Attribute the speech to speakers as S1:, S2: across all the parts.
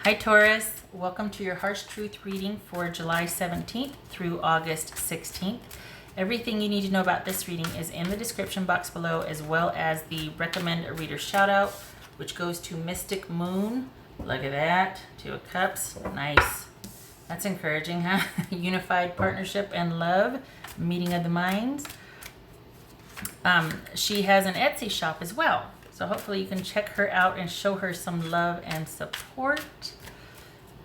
S1: Hi Taurus, welcome to your Harsh Truth reading for July 17th through August 16th. Everything you need to know about this reading is in the description box below, as well as the recommend a reader shout out, which goes to Mystic Moon. Look at that, Two of Cups, nice. That's encouraging, huh? Unified partnership and love, meeting of the minds. She has an Etsy shop as well. So hopefully you can check her out and show her some love and support.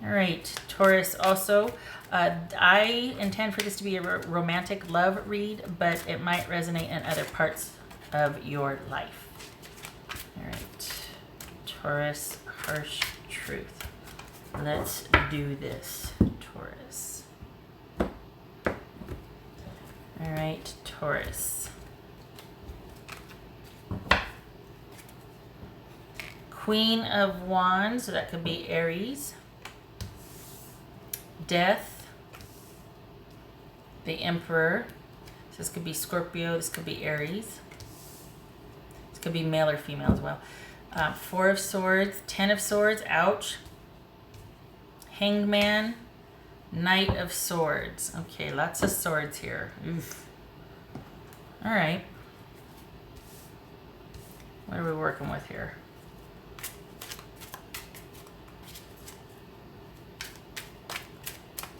S1: All right, Taurus also, I intend for this to be a romantic love read, but it might resonate in other parts of your life. All right, Taurus, Harsh Truth. Let's do this, Taurus. All right, Taurus. Queen of Wands, so that could be Aries. Death. The Emperor. So this could be Scorpio, this could be Aries. This could be male or female as well. Four of Swords, Ten of Swords, ouch. Hanged Man, Knight of Swords. Okay, lots of swords here. Oof. All right. What are we working with here?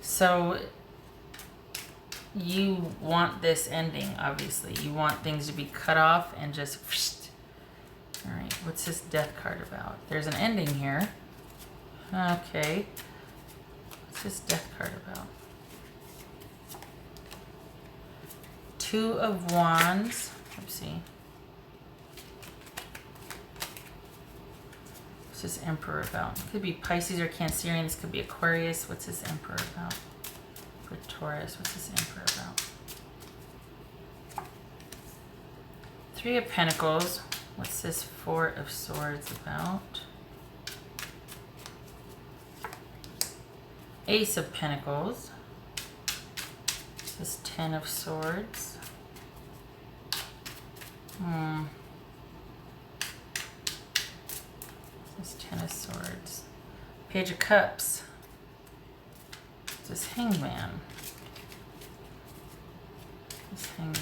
S1: So you want this ending, obviously. You want things to be cut off and just... All right, what's this Death card about? There's an ending here. Okay. What's this Death card about? Two of Wands. Let's see. What's this Emperor about? It could be Pisces or Cancerian. This could be Aquarius. What's this Emperor about? For Taurus, what's this Emperor about? Three of Pentacles. What's this Four of Swords about? Ace of Pentacles. What's this Ten of Swords? This Ten of Swords. Page of Cups. This Hangman. This Hangman.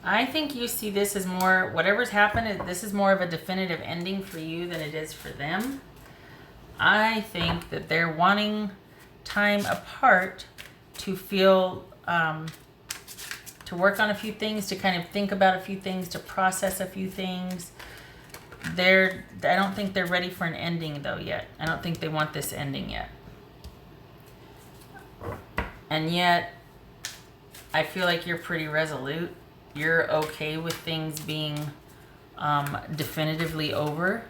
S1: I think you see this as more, whatever's happened, this is more of a definitive ending for you than it is for them. I think that they're wanting time apart to feel, to work on a few things, to kind of think about a few things, to process a few things. I don't think they're ready for an ending though yet. I don't think they want this ending yet. And yet, I feel like you're pretty resolute. You're okay with things being definitively over,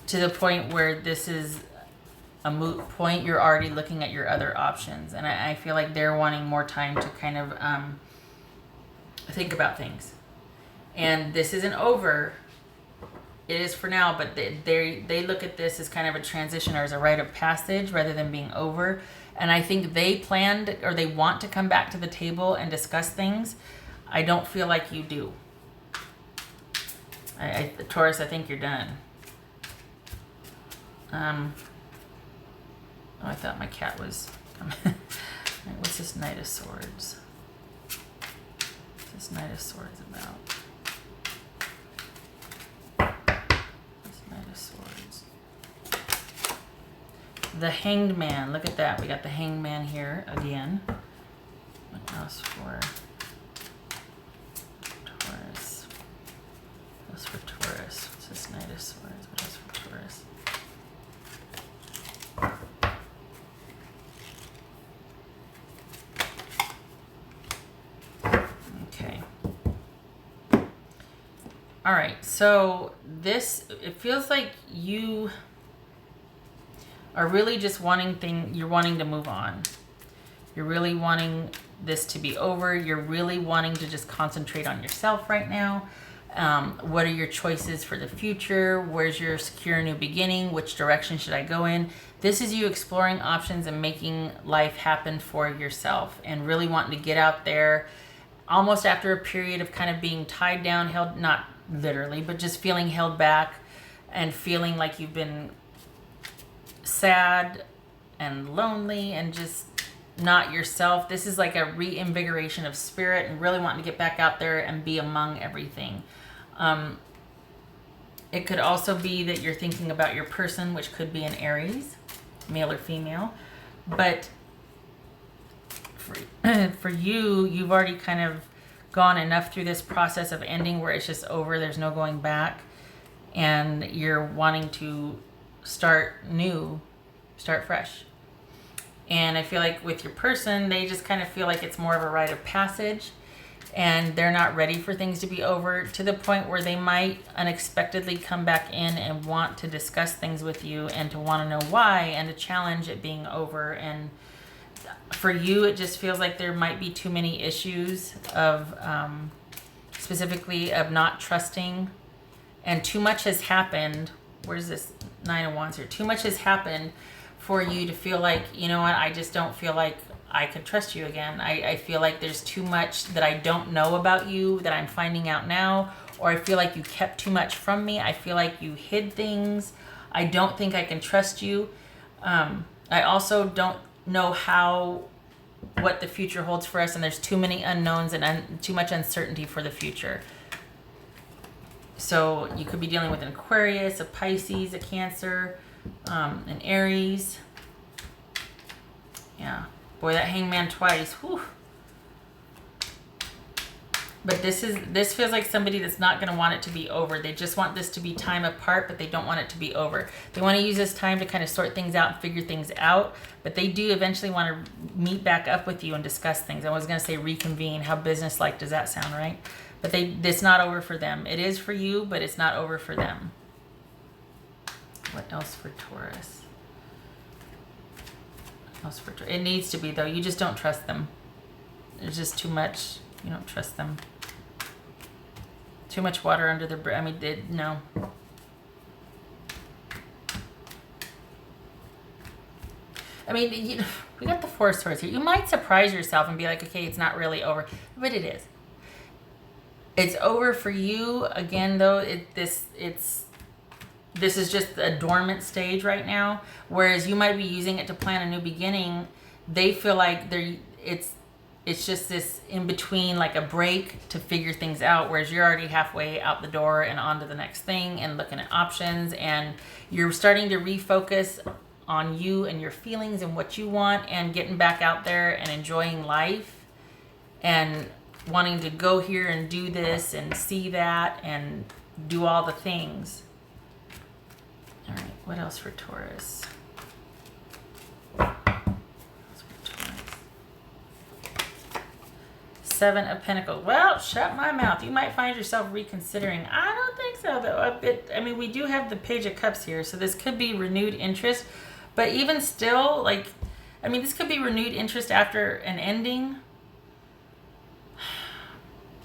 S1: to the point where this is a moot point. You're already looking at your other options. And I feel like they're wanting more time to kind of think about things. And this isn't over. It is for now, but they look at this as kind of a transition or as a rite of passage rather than being over. And I think they planned, or they want to come back to the table and discuss things. I don't feel like you do. Taurus, I think you're done. Oh, I thought my cat was coming. What's this Knight of Swords? What's this Knight of Swords about? The Hanged Man. Look at that. We got the Hanged Man here again. What else for Taurus? What else for Taurus? What's this Knight of Swords? What else for Taurus? Okay. All right. So this, it feels like you are really just you're wanting to move on. You're really wanting this to be over. You're really wanting to just concentrate on yourself right now. What are your choices for the future? Where's your secure new beginning? Which direction should I go in? This is you exploring options and making life happen for yourself and really wanting to get out there almost after a period of kind of being tied down, held, not literally, but just feeling held back and feeling like you've been sad and lonely and just not yourself. This is like a reinvigoration of spirit and really wanting to get back out there and be among everything. It could also be that you're thinking about your person, which could be an Aries, male or female. But for you, you've already kind of gone enough through this process of ending where it's just over, there's no going back, and you're wanting to start new, start fresh. And I feel like with your person, they just kind of feel like it's more of a rite of passage, and they're not ready for things to be over, to the point where they might unexpectedly come back in and want to discuss things with you and to want to know why and to challenge it being over. And for you, it just feels like there might be too many issues of specifically of not trusting, and too much has happened. Where's this 9 of Wands here? Too much has happened for you to feel like, you know what, I just don't feel like I could trust you again. I feel like there's too much that I don't know about you that I'm finding out now, or I feel like you kept too much from me. I feel like you hid things. I don't think I can trust you. I also don't know what the future holds for us, and there's too many unknowns and too much uncertainty for the future. So you could be dealing with an Aquarius, a Pisces, a Cancer, an Aries. Yeah. Boy, that Hangman twice. Whew. But this feels like somebody that's not going to want it to be over. They just want this to be time apart, but they don't want it to be over. They want to use this time to kind of sort things out and figure things out, but they do eventually want to meet back up with you and discuss things. I was going to say reconvene. How business-like does that sound, right? But it's not over for them. It is for you, but it's not over for them. What else for Taurus? What else for Taurus? It needs to be, though. You just don't trust them. There's just too much. You don't trust them. Too much water under the bridge. I mean, no. I mean, we got the Four of Swords here. You might surprise yourself and be like, okay, it's not really over. But it is. It's over for you. Again, though, this is just a dormant stage right now. Whereas you might be using it to plan a new beginning. They feel like it's just this in between, like a break to figure things out, whereas you're already halfway out the door and on to the next thing and looking at options, and you're starting to refocus on you and your feelings and what you want, and getting back out there and enjoying life and wanting to go here and do this and see that and do all the things. All right, what else for Taurus? Seven of Pentacles. Well, shut my mouth. You might find yourself reconsidering. I don't think so, though. I mean, we do have the Page of Cups here, so this could be renewed interest. But even still, like, I mean, this could be renewed interest after an ending.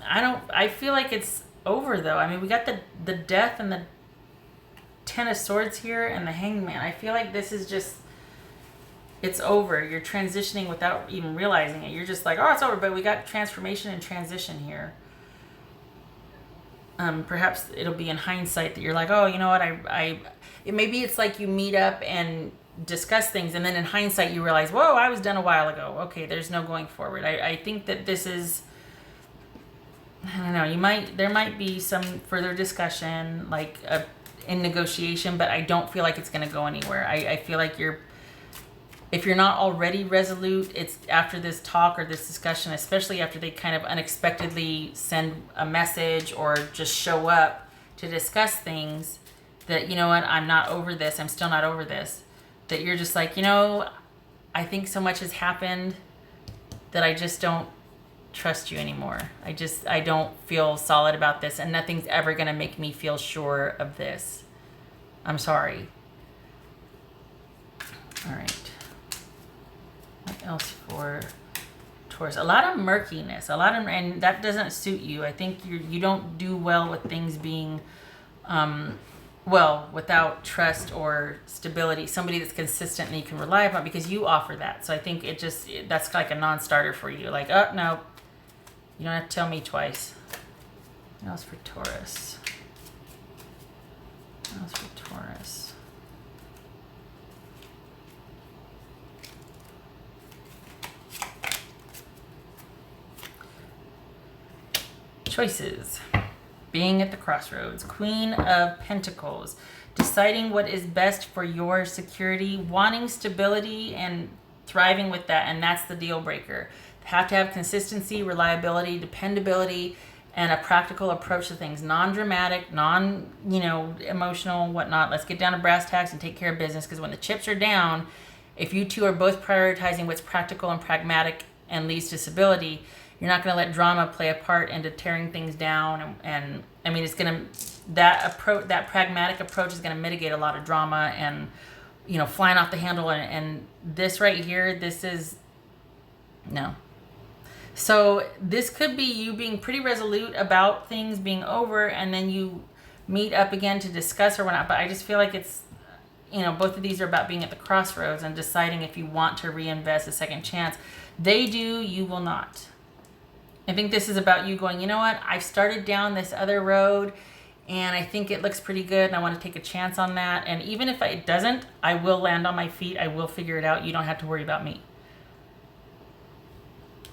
S1: I feel like it's over, though. I mean, we got the Death and the Ten of Swords here and the Hangman. I feel like this is just... it's over. You're transitioning without even realizing it. You're just like, oh, it's over. But we got transformation and transition here. Perhaps it'll be in hindsight that you're like, oh, you know what? Maybe it's like you meet up and discuss things, and then in hindsight you realize, whoa, I was done a while ago. Okay, there's no going forward. I think that this is, I don't know. There might be some further discussion, like in negotiation, but I don't feel like it's going to go anywhere. I feel like if you're not already resolute, it's after this talk or this discussion, especially after they kind of unexpectedly send a message or just show up to discuss things, that, you know what, I'm not over this. I'm still not over this. That you're just like, you know, I think so much has happened that I just don't trust you anymore. I don't feel solid about this, and nothing's ever going to make me feel sure of this. I'm sorry. All right. What else for Taurus? A lot of murkiness, and that doesn't suit you. I think you don't do well with things being, without trust or stability. Somebody that's consistent and you can rely upon, because you offer that. So I think that's like a non-starter for you. Like, oh no, You don't have to tell me twice. What else for Taurus? What else for Taurus? Choices. Being at the crossroads. Queen of Pentacles. Deciding what is best for your security. Wanting stability and thriving with that. And that's the deal breaker. Have to have consistency, reliability, dependability, and a practical approach to things. Non-dramatic, emotional, whatnot. Let's get down to brass tacks and take care of business. Because when the chips are down, if you two are both prioritizing what's practical and pragmatic and leads to stability, you're not going to let drama play a part into tearing things down. And I mean, it's going to, that pragmatic approach is going to mitigate a lot of drama and, flying off the handle. And this right here, this is, no. So this could be you being pretty resolute about things being over, and then you meet up again to discuss or whatnot. But I just feel like it's, both of these are about being at the crossroads and deciding if you want to reinvest a second chance. They do, you will not. I think this is about you going, you know what? I've started down this other road and I think it looks pretty good and I want to take a chance on that. And even if it doesn't, I will land on my feet. I will figure it out. You don't have to worry about me.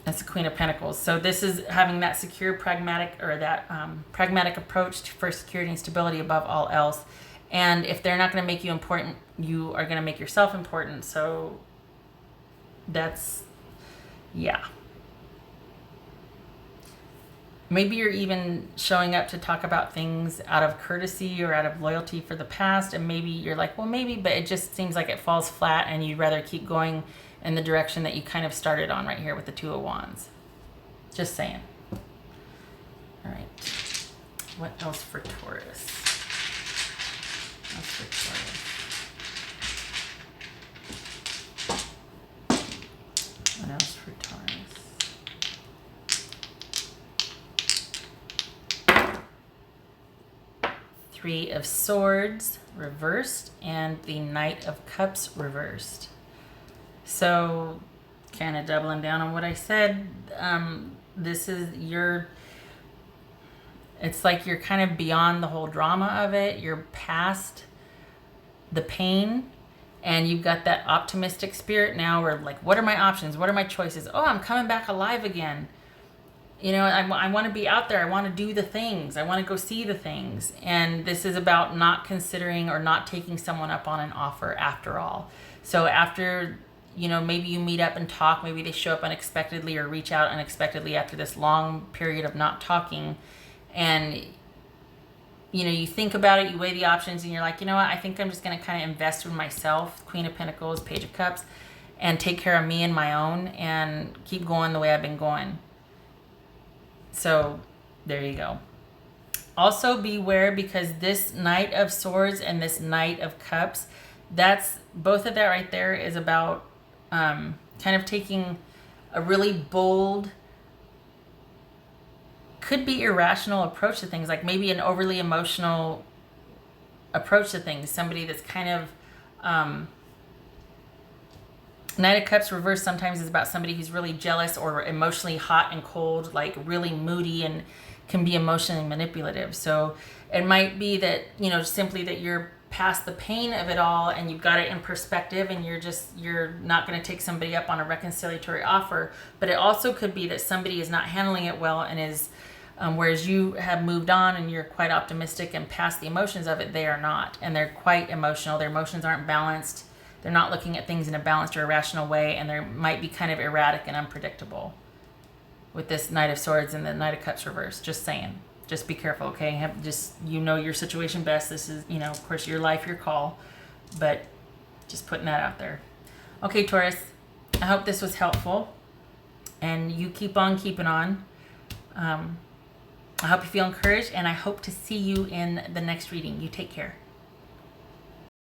S1: That's the Queen of Pentacles. So this is having that secure, pragmatic, or that pragmatic approach for security and stability above all else. And if they're not going to make you important, you are going to make yourself important. So that's, yeah. Maybe you're even showing up to talk about things out of courtesy or out of loyalty for the past. And maybe you're like, well, maybe, but it just seems like it falls flat and you'd rather keep going in the direction that you kind of started on right here with the Two of Wands. Just saying. All right. What else for Taurus? What else for Taurus? What else for Taurus? Three of Swords reversed and the Knight of Cups reversed. So kind of doubling down on what I said. This is it's like you're kind of beyond the whole drama of it. You're past the pain and you've got that optimistic spirit now where like, what are my options? What are my choices? Oh, I'm coming back alive again. I want to be out there. I want to do the things. I want to go see the things. And this is about not considering or not taking someone up on an offer after all. So after, maybe you meet up and talk, maybe they show up unexpectedly or reach out unexpectedly after this long period of not talking. And, you think about it, you weigh the options and you're like, you know what, I think I'm just going to kind of invest in myself, Queen of Pentacles, Page of Cups, and take care of me and my own and keep going the way I've been going. So there you go. Also beware, because this Knight of Swords and this Knight of Cups, that's both of that right there is about kind of taking a really bold, could be irrational approach to things, like maybe an overly emotional approach to things. Somebody that's kind of Knight of Cups reversed sometimes is about somebody who's really jealous or emotionally hot and cold, like really moody and can be emotionally manipulative. So it might be that, simply that you're past the pain of it all and you've got it in perspective and you're not going to take somebody up on a reconciliatory offer. But it also could be that somebody is not handling it well and is, whereas you have moved on and you're quite optimistic and past the emotions of it, they are not. And they're quite emotional. Their emotions aren't balanced. They're not looking at things in a balanced or a rational way, and they might be kind of erratic and unpredictable with this Knight of Swords and the Knight of Cups reversed. Just saying. Just be careful, okay? Your situation best. This is, of course, your life, your call, but just putting that out there. Okay, Taurus, I hope this was helpful, and you keep on keeping on. I hope you feel encouraged, and I hope to see you in the next reading. You take care.